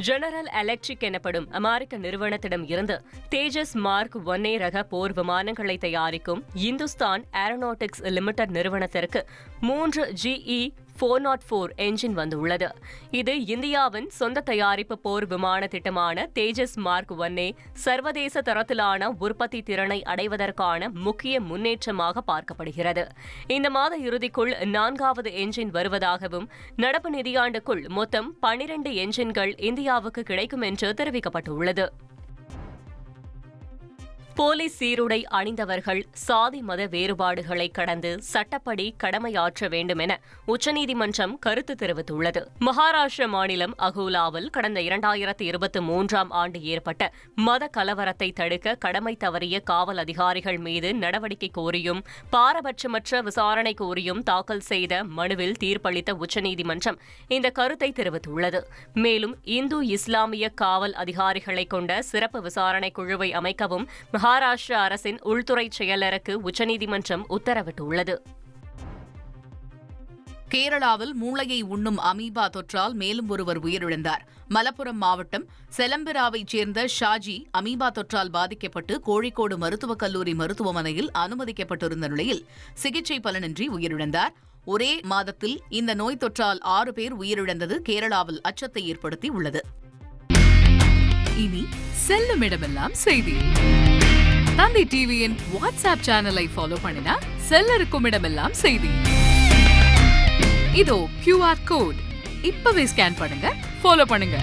General electric எனப்படும் அமெரிக்க நிறுவனத்திடம் இருந்து தேஜஸ் மார்க் 1A ரக போர் விமானங்களை தயாரிக்கும் இந்துஸ்தான் ஏரோநாட்டிக்ஸ் லிமிடெட் நிறுவனத்திற்கு 3 GE 404 என்ஜின் வந்துள்ளது. இது இந்தியாவின் சொந்த தயாரிப்பு போர் விமான திட்டமான தேஜஸ் மார்க் 1A சர்வதேச தரத்திலான உற்பத்தி திறனை அடைவதற்கான முக்கிய முன்னேற்றமாக பார்க்கப்படுகிறது. இந்த மாத இறுதிக்குள் 4வது என்ஜின் வருவதாகவும் நடப்பு நிதியாண்டுக்குள் மொத்தம் 12 என்ஜின்கள் இந்தியாவுக்கு கிடைக்கும் என்று தெரிவிக்கப்பட்டுள்ளது. போலீஸ் சீருடை அணிந்தவர்கள் சாதி மத வேறுபாடுகளை கடந்து சட்டப்படி கடமையாற்ற வேண்டும் என உச்சநீதிமன்றம் கருத்து தெரிவித்துள்ளது. மகாராஷ்டிர மாநிலம் அகோலாவில் கடந்த 2023ஆம் ஆண்டு ஏற்பட்ட மத கலவரத்தை தடுக்க கடமை தவறிய காவல் அதிகாரிகள் மீது நடவடிக்கை கோரியும் பாரபட்சமற்ற விசாரணை கோரியும் தாக்கல் செய்த மனுவில் தீர்ப்பளித்த உச்சநீதிமன்றம் இந்த கருத்தை தெரிவித்துள்ளது. மேலும் இந்து இஸ்லாமிய காவல் அதிகாரிகளை கொண்ட சிறப்பு விசாரணை குழுவை அமைக்கவும் மகாராஷ்டிர அரசின் உள்துறை செயலருக்கு உச்சநீதிமன்றம் உத்தரவிட்டுள்ளது. கேரளாவில் மூளையை உண்ணும் அமீபா தொற்றால் மேலும் ஒருவர் உயிரிழந்தார். மலப்புரம் மாவட்டம் செலம்பிராவைச் சேர்ந்த ஷாஜி அமீபா தொற்றால் பாதிக்கப்பட்டு கோழிக்கோடு மருத்துவக் கல்லூரி மருத்துவமனையில் அனுமதிக்கப்பட்டிருந்த நிலையில் சிகிச்சை பலனின்றி உயிரிழந்தார். ஒரே மாதத்தில் இந்த நோய் தொற்றால் 6 பேர் உயிரிழந்தது கேரளாவில் அச்சத்தை ஏற்படுத்தி உள்ளது. இனி செல்லும் இடமெல்லாம் செய்தி. தந்தி டிவியின் வாட்ஸ்அப் சேனலை ஃபாலோ பண்ணினா செல்ல இருக்கும் இடமெல்லாம் செய்தி. இதோ QR கோட் இப்பவே ஸ்கேன் பண்ணுங்க, ஃபாலோ பண்ணுங்க.